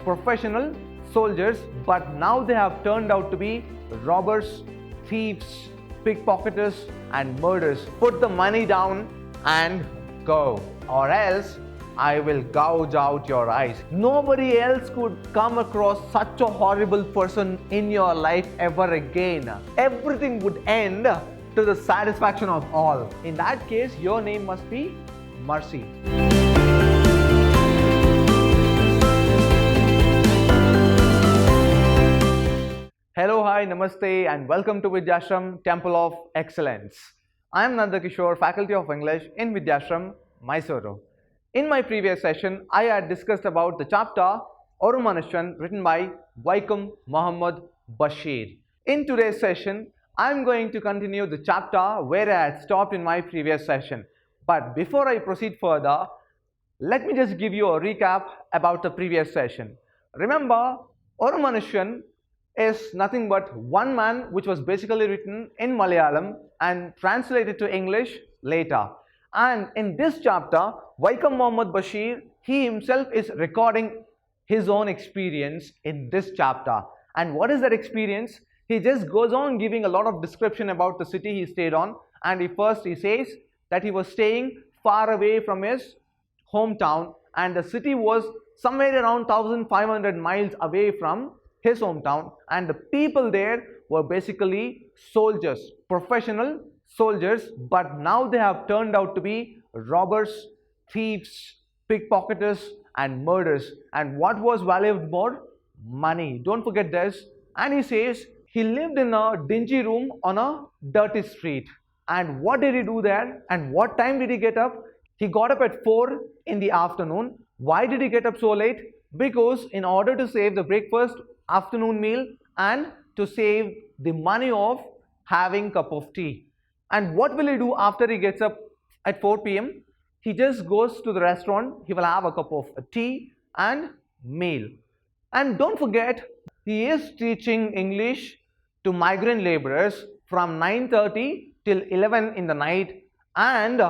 professional soldiers, but now they have turned out to be robbers, thieves, pickpocketers, and murderers. Put the money down and go, or else I will gouge out your eyes. Nobody else could come across such a horrible person in your life ever again. Everything would end to the satisfaction of all. In that case, your name must be Mercy. Hello, hi, namaste, and welcome to Vidhyaashram, Temple of Excellence. I am NKsir, Faculty of English in Vidhyaashram, Mysuru. In my previous session, I had discussed about the chapter Oru Manushyan, written by Vaikom Muhammad Bashir. In today's session, I am going to continue the chapter where I had stopped in my previous session. But before I proceed further, let me just give you a recap about the previous session. Remember, Oru Manushyan is nothing but one man, which was basically written in Malayalam and translated to English later. And in this chapter, Vaikom Muhammad Bashir, he himself is recording his own experience in this chapter. And what is that experience? He just goes on giving a lot of description about the city he stayed on. And he says that he was staying far away from his hometown, and the city was somewhere around 1500 miles away from his hometown, and the people there were basically soldiers, professional soldiers, but now they have turned out to be robbers, thieves, pickpocketers, and murderers. And what was valued more? Money. Don't forget this. And he says he lived in a dingy room on a dirty street. And what did he do there? And what time did he get up? He got up at 4 in the afternoon. Why did he get up so late? Because in order to save the breakfast, afternoon meal, and to save the money of having a cup of tea. And what will he do after he gets up at 4 p.m.? He just goes to the restaurant. He will have a cup of tea and meal. And don't forget, he is teaching English to migrant laborers from 9:30 till 11 in the night, and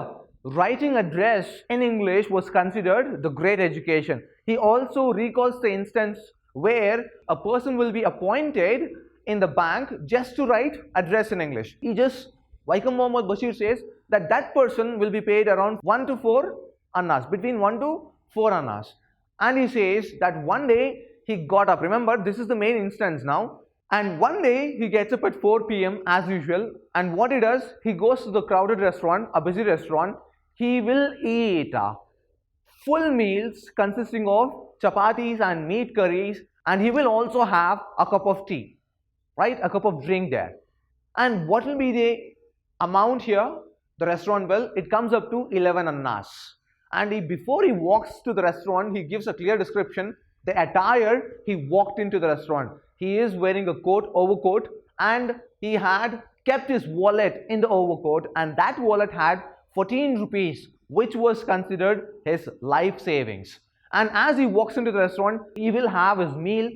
writing address in English was considered the great education. He also recalls the instance where a person will be appointed in the bank just to write address in English. Vaikom Muhammad Bashir says that that person will be paid around 1 to 4 annas, between 1 to 4 annas. And he says that one day he got up. Remember, this is the main instance now. And one day he gets up at 4 p.m. as usual. And what he does, he goes to the crowded restaurant, a busy restaurant. He will eat full meals consisting of chapatis and meat curries, and he will also have a cup of tea, right? A cup of drink there. And what will be the amount here? The restaurant bill, it comes up to 11 annas. And before he walks to the restaurant, he gives a clear description. The attire he walked into the restaurant. He is wearing a coat, overcoat, and he had kept his wallet in the overcoat, and that wallet had 14 rupees, which was considered his life savings. And as he walks into the restaurant, he will have his meal,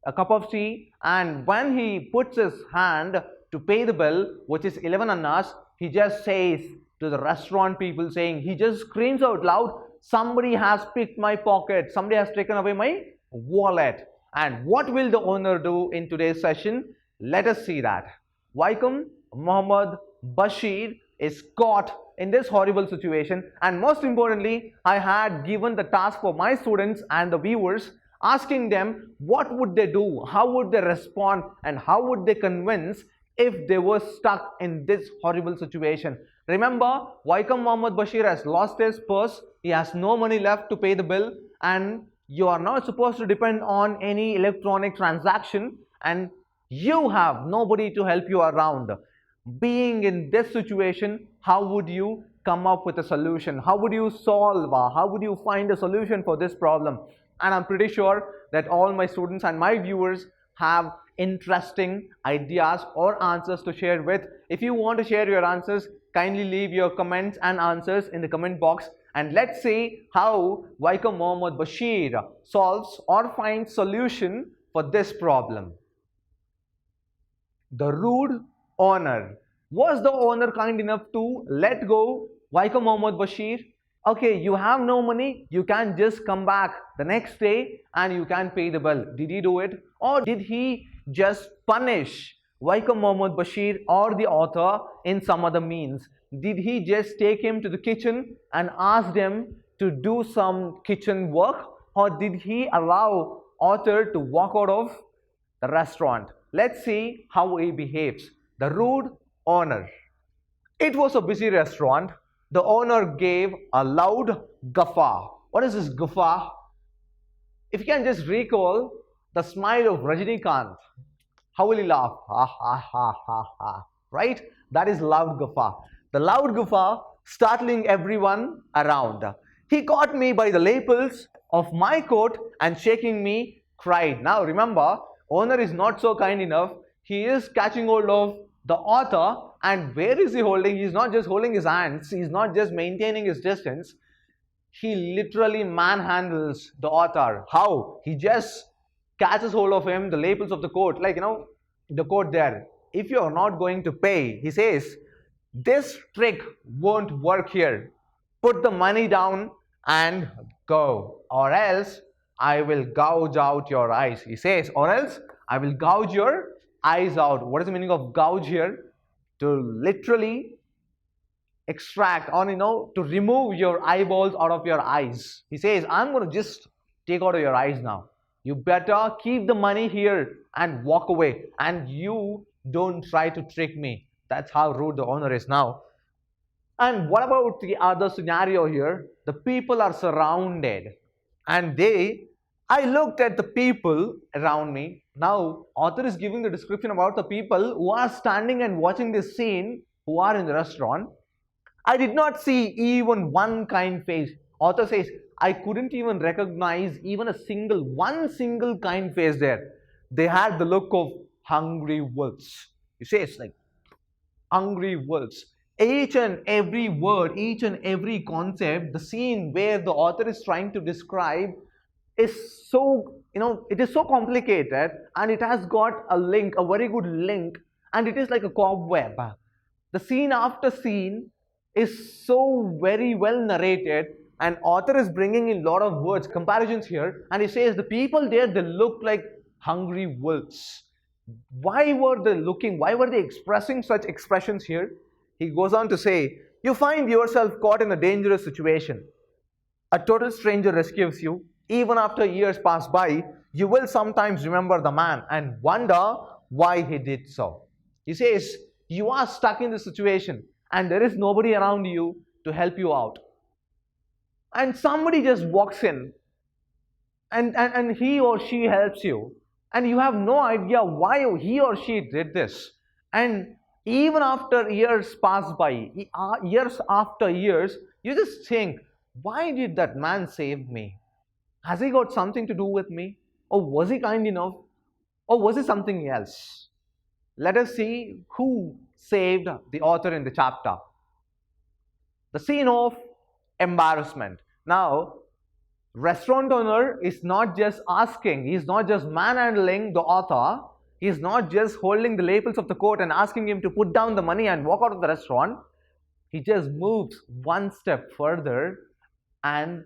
a cup of tea, and when he puts his hand to pay the bill, which is 11 annas, he just says to the restaurant people, he just screams out loud, "Somebody has picked my pocket, somebody has taken away my wallet." And what will the owner do in today's session? Let us see that. Vaikom Muhammad Bashir is caught in this horrible situation, and most importantly, I had given the task for my students and the viewers, asking them what would they do, how would they respond, and how would they convince if they were stuck in this horrible situation. Remember, Vaikom Muhammad Bashir has lost his purse, he has no money left to pay the bill, and you are not supposed to depend on any electronic transaction, and you have nobody to help you around. Being in this situation, how would you come up with a solution? How would you solve, how would you find a solution for this problem? And I'm pretty sure that all my students and my viewers have interesting ideas or answers to share with. If you want to share your answers, kindly leave your comments and answers in the comment box, and let's see how Vaikom Muhammad Bashir solves or finds solution for this problem. The rude owner. Was the owner kind enough to let go Vaikom Muhammad Bashir? Okay, you have no money, you can just come back the next day and you can pay the bill. Did he do it? Or did he just punish Vaikom Mohammad Bashir or the author in some other means? Did he just take him to the kitchen and ask him to do some kitchen work? Or did he allow author to walk out of the restaurant? Let's see how he behaves. The rude owner. It was a busy restaurant. The owner gave a loud guffaw. What is this guffaw? If you can just recall the smile of Rajinikanth, how will he laugh? Ha ha ha ha ha. Right? That is loud guffaw. The loud guffaw startling everyone around. He caught me by the lapels of my coat and shaking me cried. Now remember, owner is not so kind enough. He is catching hold of the author, and where is he holding? He's not just holding his hands, he's not just maintaining his distance, he literally manhandles the author. How? He just catches hold of him, the lapels of the coat, like the coat there. If you're not going to pay, he says, this trick won't work here. Put the money down and go, or else I will gouge out your eyes. He says, or else I will gouge your eyes out. What is the meaning of gouge here? To literally extract or to remove your eyeballs out of your eyes. He says, I'm going to just take out of your eyes now. You better keep the money here and walk away, and you don't try to trick me. That's how rude the owner is now. And what about the other scenario here? The people are surrounded, and I looked at the people around me. Now, author is giving the description about the people who are standing and watching this scene, who are in the restaurant. I did not see even one kind face. Author says, I couldn't even recognize even one single kind face there. They had the look of hungry wolves. He says like, hungry wolves. Each and every word, each and every concept, the scene where the author is trying to describe is so, it is so complicated, and it has got a link, a very good link, and it is like a cobweb. The scene after scene is so very well narrated, and author is bringing in a lot of words, comparisons here, and he says the people there, they look like hungry wolves. Why were they expressing such expressions here? He goes on to say, you find yourself caught in a dangerous situation. A total stranger rescues you. Even after years pass by, you will sometimes remember the man and wonder why he did so. He says, you are stuck in this situation and there is nobody around you to help you out. And somebody just walks in and he or she helps you, and you have no idea why he or she did this. And even after years pass by, years after years, you just think, why did that man save me? Has he got something to do with me? Or was he kind enough? Or was it something else? Let us see who saved the author in the chapter. The scene of embarrassment. Now, restaurant owner is not just asking, he's not just manhandling the author, he's not just holding the lapels of the coat and asking him to put down the money and walk out of the restaurant. He just moves one step further and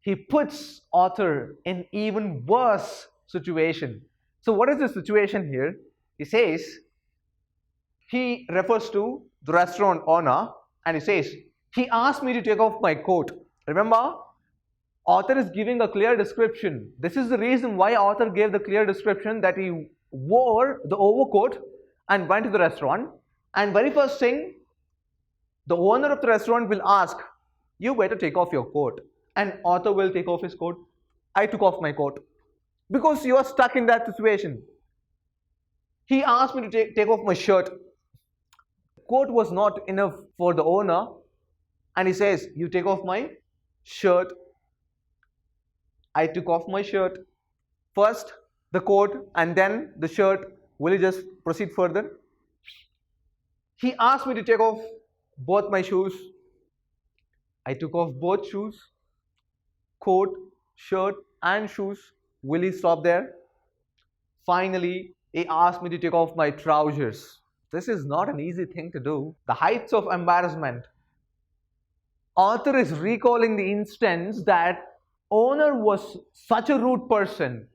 he puts author in even worse situation. So what is the situation here? He says, he refers to the restaurant owner and he says, he asked me to take off my coat. Remember, author is giving a clear description. This is the reason why author gave the clear description, that he wore the overcoat and went to the restaurant. And very first thing, the owner of the restaurant will ask, you better take off your coat. And author will take off his coat. I took off my coat. Because you are stuck in that situation. He asked me to take off my shirt. Coat was not enough for the owner. And he says, you take off my shirt. I took off my shirt. First the coat and then the shirt. Will you just proceed further? He asked me to take off both my shoes. I took off both shoes. Coat, shirt and shoes. Will he stop there? Finally, he asked me to take off my trousers. This is not an easy thing to do. The heights of embarrassment. Author is recalling the instance that owner was such a rude person,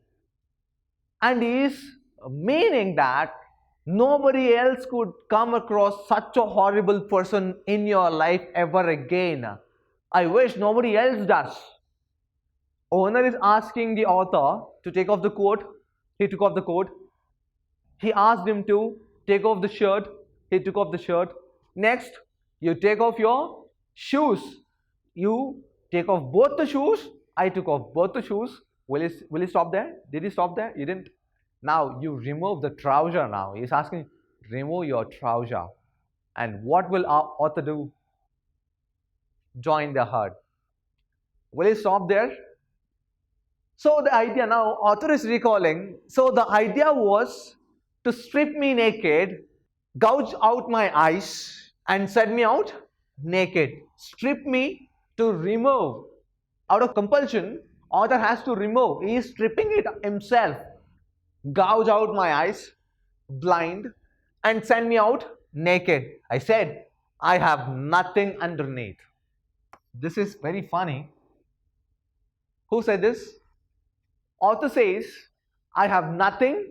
and he is meaning that nobody else could come across such a horrible person in your life ever again. I wish nobody else does. Owner is asking the author to take off the coat. He took off the coat. He asked him to take off the shirt. He took off the shirt. Next, you take off your shoes. You take off both the shoes. I took off both the shoes. Will he stop there? Did he stop there? He didn't. Now you remove the trouser now. He's asking, remove your trouser. And what will our author do? Join the herd. Will he stop there? So the idea now, author is recalling, so the idea was to strip me naked, gouge out my eyes and send me out naked. Strip me to remove. Out of compulsion, author has to remove. He is stripping it himself. Gouge out my eyes, blind, and send me out naked. I said, I have nothing underneath. This is very funny. Who said this? Author says, I have nothing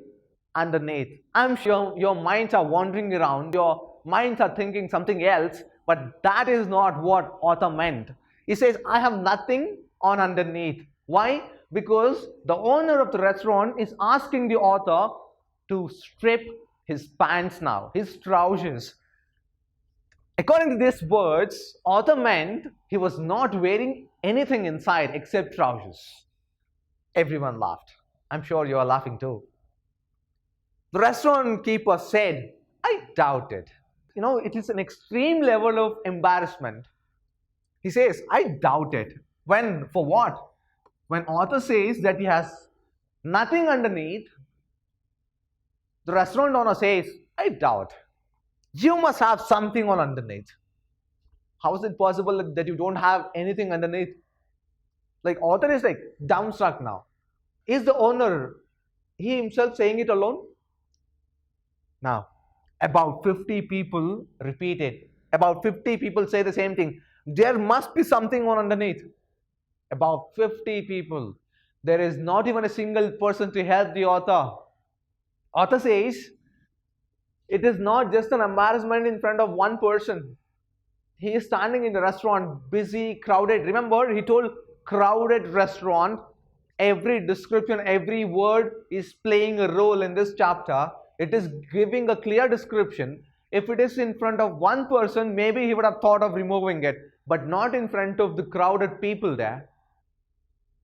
underneath. I'm sure your minds are wandering around, your minds are thinking something else, but that is not what author meant. He says, I have nothing on underneath. Why? Because the owner of the restaurant is asking the author to strip his pants now, his trousers. According to these words, author meant he was not wearing anything inside except trousers. Everyone laughed. I'm sure you are laughing too. The restaurant keeper said, I doubt it. You know, it is an extreme level of embarrassment. He says, I doubt it. When? For what? When author says that he has nothing underneath, the restaurant owner says, I doubt. You must have something on underneath. How is it possible that you don't have anything underneath? Like author is like dumbstruck now. Is the owner, he himself saying it alone? Now, about 50 people repeat it. About 50 people say the same thing. There must be something on underneath. About 50 people. There is not even a single person to help the author. Author says, it is not just an embarrassment in front of one person. He is standing in the restaurant, busy, crowded. Remember, he told crowded restaurant. Every description, every word is playing a role in this chapter. It is giving a clear description. If it is in front of one person, maybe he would have thought of removing it, but not in front of the crowded people there.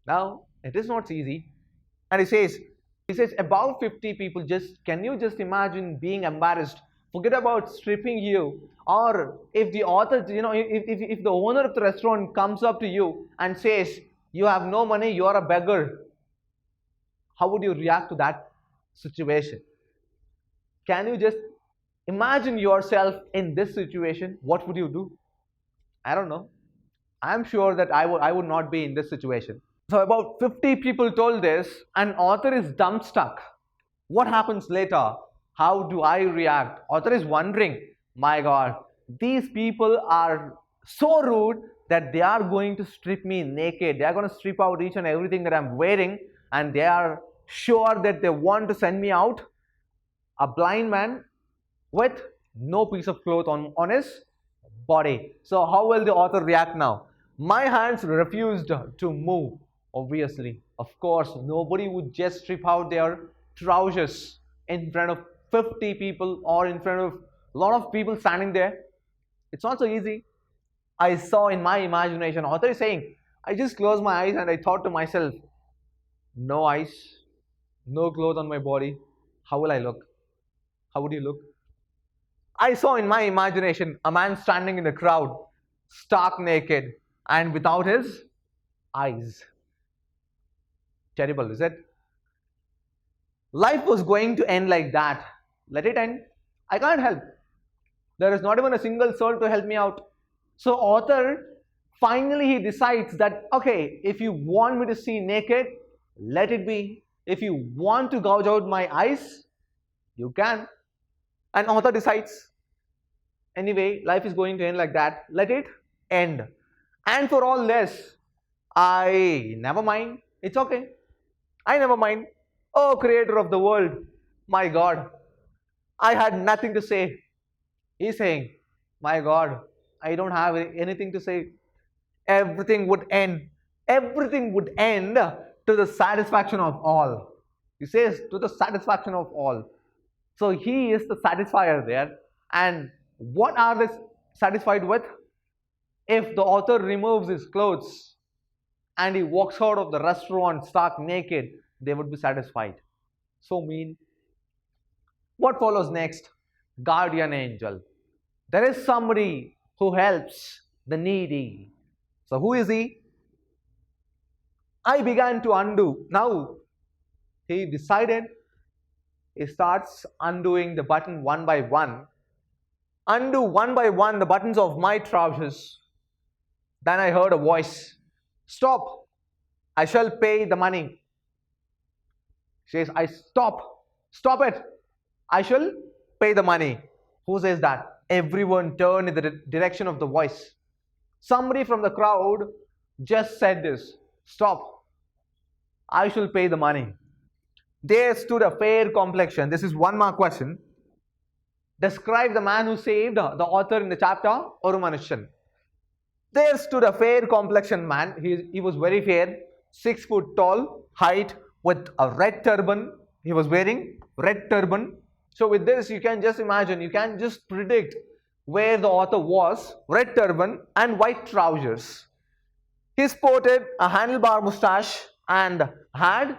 Now, it is not easy. And he says about 50 people, can you just imagine being embarrassed? Forget about stripping you. Or if the author, if the owner of the restaurant comes up to you and says, you have no money, you are a beggar. How would you react to that situation? Can you just imagine yourself in this situation? What would you do? I don't know. I'm sure that I would not be in this situation. So about 50 people told this, and author is dumbstruck. What happens later? How do I react? Author is wondering, my God, these people are so rude that they are going to strip me naked. They are going to strip out each and everything that I'm wearing, and they are sure that they want to send me out. A blind man with no piece of cloth on his body. So how will the author react now? My hands refused to move. Obviously, of course, nobody would just strip out their trousers in front of 50 people or in front of a lot of people standing there. It's not so easy. I saw in my imagination, author is saying, I just closed my eyes and I thought to myself, no eyes, no clothes on my body. How will I look? How would you look? I saw in my imagination a man standing in the crowd, stark naked and without his eyes. Terrible, is it? Life was going to end like that. Let it end. I can't help. There is not even a single soul to help me out. So author, finally he decides that, okay, if you want me to see naked, let it be. If you want to gouge out my eyes, you can. And author decides, anyway, life is going to end like that. Let it end. And for all this, I never mind. It's okay. I never mind. Oh, creator of the world, my God, I had nothing to say. He's saying, my God, I don't have anything to say. Everything would end. Everything would end to the satisfaction of all. He says, to the satisfaction of all. So he is the satisfier there. And what are they satisfied with? If the author removes his clothes and he walks out of the restaurant stark naked, they would be satisfied. So mean. What follows next? Guardian angel. There is somebody who helps the needy. So who is he? I began to undo. Now he decided, he starts undoing the button one by one. Undo one by one the buttons of my trousers. Then I heard a voice. Stop. I shall pay the money. She says, I stop. Stop it. I shall pay the money. Who says that? Everyone turned in the direction of the voice. Somebody from the crowd just said this. Stop. I shall pay the money. There stood a fair complexion. This is 1 mark question. Describe the man who saved the author in the chapter, Oru Manushyan. There stood a fair complexion man. He was very fair, 6 foot tall, height, with a red turban. He was wearing red turban. So with this, you can just imagine, you can just predict where the author was. Red turban and white trousers. He sported a handlebar mustache and had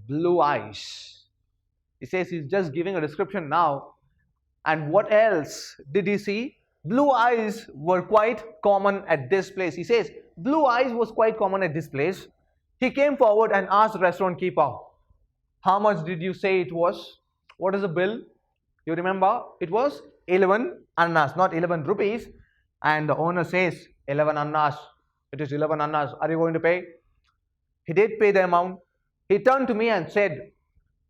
blue eyes. He says he's just giving a description now. And what else did he see? Blue eyes were quite common at this place. He says blue eyes was quite common at this place. He came forward and asked the restaurant keeper, how much did you say it was? What is the bill? You remember, it was 11 annas, not 11 rupees. And the owner says, 11 annas. It is 11 annas. Are you going to pay? He did pay the amount. He turned to me and said,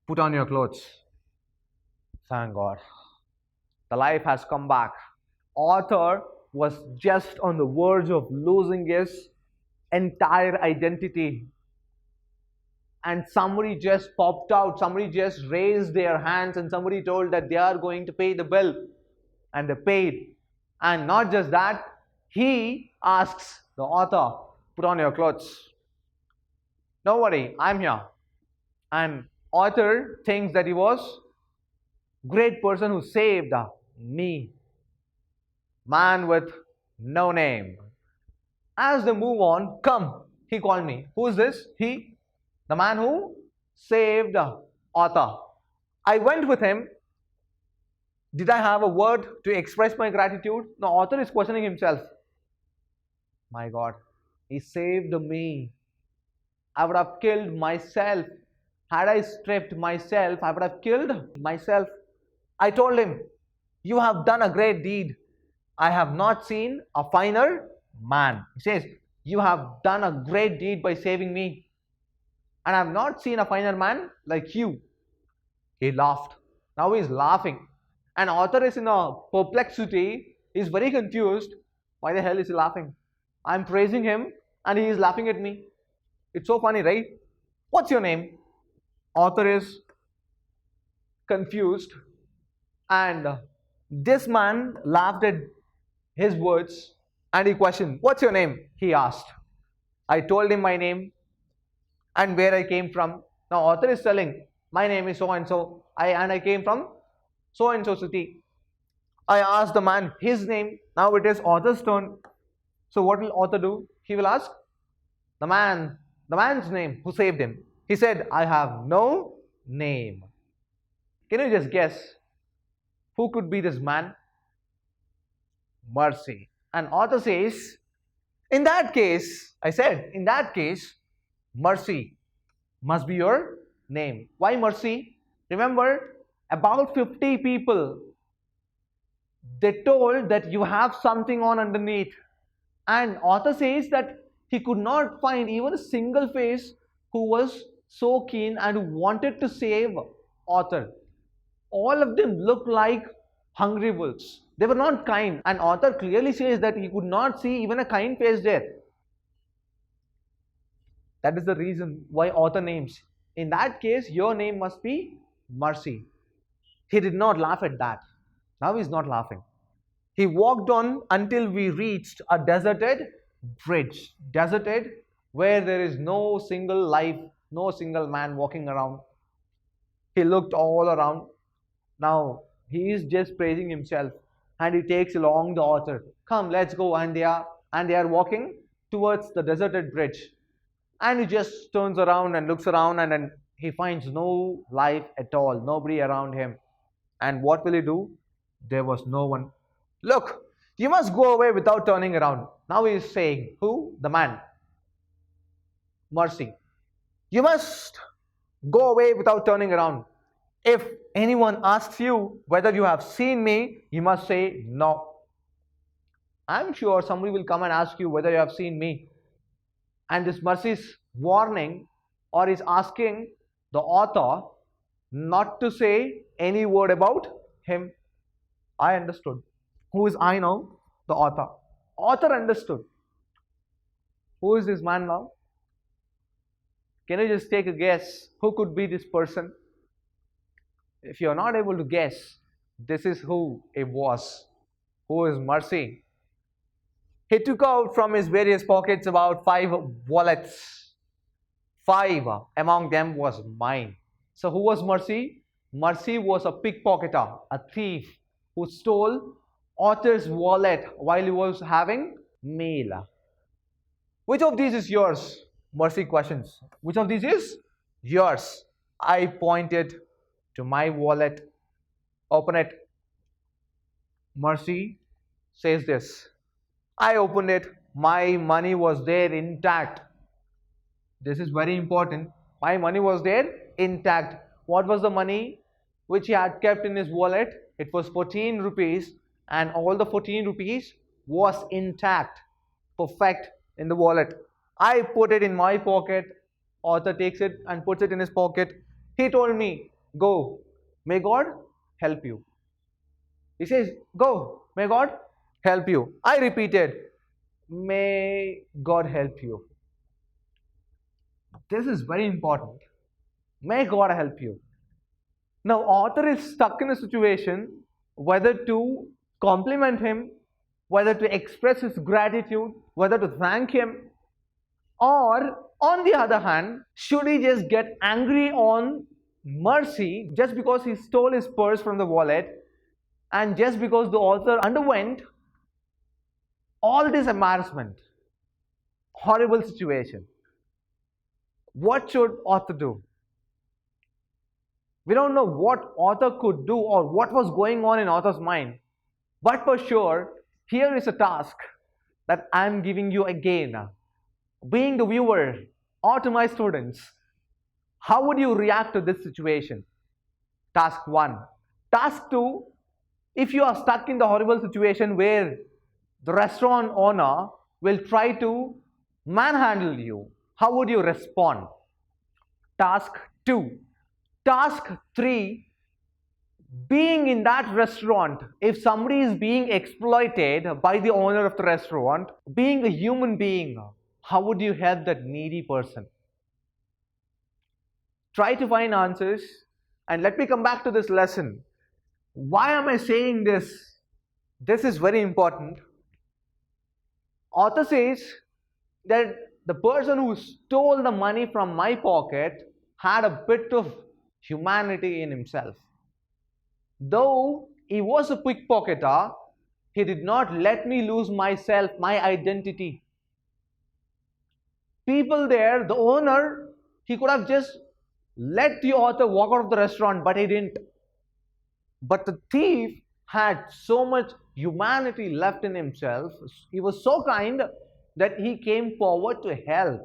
put on your clothes. Thank God. The life has come back. Author was just on the verge of losing his entire identity. And somebody just popped out, somebody just raised their hands and somebody told that they are going to pay the bill. And they paid. And not just that, he asks the author, put on your clothes. Don't worry, I'm here. And author thinks that he was great person who saved me. Man with no name. As they move on, come, he called me. Who is this? He. The man who saved author. I went with him. Did I have a word to express my gratitude? No, author is questioning himself. My God, he saved me. I would have killed myself. Had I stripped myself, I would have killed myself. I told him, you have done a great deed. I have not seen a finer man. He says, you have done a great deed by saving me. And I have not seen a finer man like you. He laughed. Now he is laughing. And author is in a perplexity. He is very confused. Why the hell is he laughing? I am praising him and he is laughing at me. It's so funny, right? What's your name? Author is confused. And this man laughed at his words and he questioned, what's your name? He asked. I told him my name and where I came from. Now author is telling, my name is so and so, and I came from so and so city. I asked the man his name. Now it is author's turn. So what will author do? He will ask the man's name who saved him. He said, I have no name. Can you just guess who could be this man? Mercy. And author says, in that case, I said, in that case, Mercy must be your name. Why Mercy? Remember, about 50 people, they told that you have something on underneath. And author says that he could not find even a single face who was so keen and who wanted to save author. All of them looked like hungry wolves. They were not kind. And author clearly says that he could not see even a kind face there. That is the reason why author names. In that case, your name must be Mercy. He did not laugh at that. Now he's not laughing. He walked on until we reached a deserted bridge. Deserted, where there is no single life, no single man walking around. He looked all around. Now he is just praising himself, and he takes along the author. Come, let's go. And they are walking towards the deserted bridge. And he just turns around and looks around, and then he finds no life at all, nobody around him. And what will he do? There was no one. Look, you must go away without turning around. Now he is saying, who? The man. Mercy. You must go away without turning around. If anyone asks you whether you have seen me, you must say no. I'm sure somebody will come and ask you whether you have seen me. And this Mercy is warning or is asking the author not to say any word about him. I understood. Who is I now? The author. Author understood. Who is this man now? Can you just take a guess? Who could be this person? If you are not able to guess, this is who it was. Who is Mercy? He took out from his various pockets about 5 wallets. 5 among them was mine. So who was Mercy? Mercy was a pickpocketer, a thief who stole author's wallet while he was having meal. Which of these is yours? Mercy questions. Which of these is yours? I pointed to my wallet. Open it. Mercy says this. I opened it. My money was there intact. This is very important. My money was there intact. What was the money which he had kept in his wallet? It was 14 rupees, and all the 14 rupees was intact, perfect in the wallet. I put it in my pocket. Author takes it and puts it in his pocket. He told me, go, may God help you. He says, go, may God help you. I repeated, may God help you. This is very important. May God help you. Now, author is stuck in a situation whether to compliment him, whether to express his gratitude, whether to thank him, or on the other hand, should he just get angry on Mercy just because he stole his purse from the wallet and just because the author underwent all this embarrassment, horrible situation. What should author do? We don't know what author could do or what was going on in author's mind. But for sure, here is a task that I am giving you again. Being the viewer or to my students, how would you react to this situation? Task 1. Task 2, if you are stuck in the horrible situation where the restaurant owner will try to manhandle you, how would you respond? Task 2. Task 3, being in that restaurant, if somebody is being exploited by the owner of the restaurant, being a human being, how would you help that needy person? Try to find answers, and let me come back to this lesson. Why am I saying this? This is very important. Author says that the person who stole the money from my pocket had a bit of humanity in himself. Though he was a pickpocketer, he did not let me lose myself, my identity. People there, the owner, he could have just let the author walk out of the restaurant, but he didn't. But the thief had so much humanity left in himself. He was so kind that he came forward to help.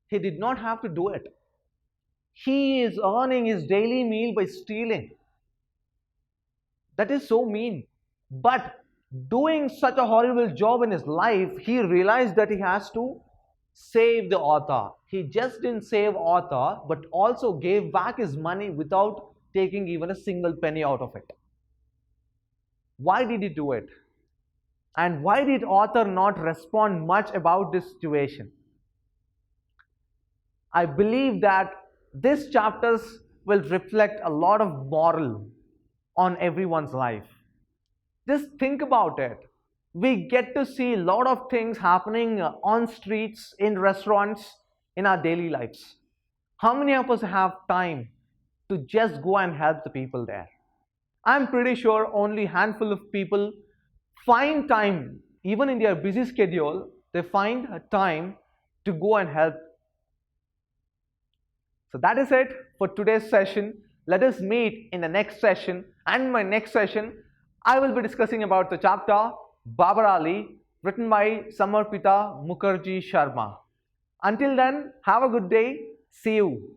He did not have to do it. He is earning his daily meal by stealing. That is so mean. But doing such a horrible job in his life, he realized that he has to save the author. He just didn't save author, but also gave back his money without taking even a single penny out of it. Why did he do it? And why did author not respond much about this situation? I believe that these chapters will reflect a lot of moral on everyone's life. Just think about it. We get to see a lot of things happening on streets, in restaurants, in our daily lives. How many of us have time to just go and help the people there? I'm pretty sure only a handful of people find time, even in their busy schedule, they find a time to go and help. So that is it for today's session. Let us meet in the next session. And in my next session, I will be discussing about the chapter Babar Ali, written by Samarpita Mukherjee Sharma. Until then, have a good day. See you.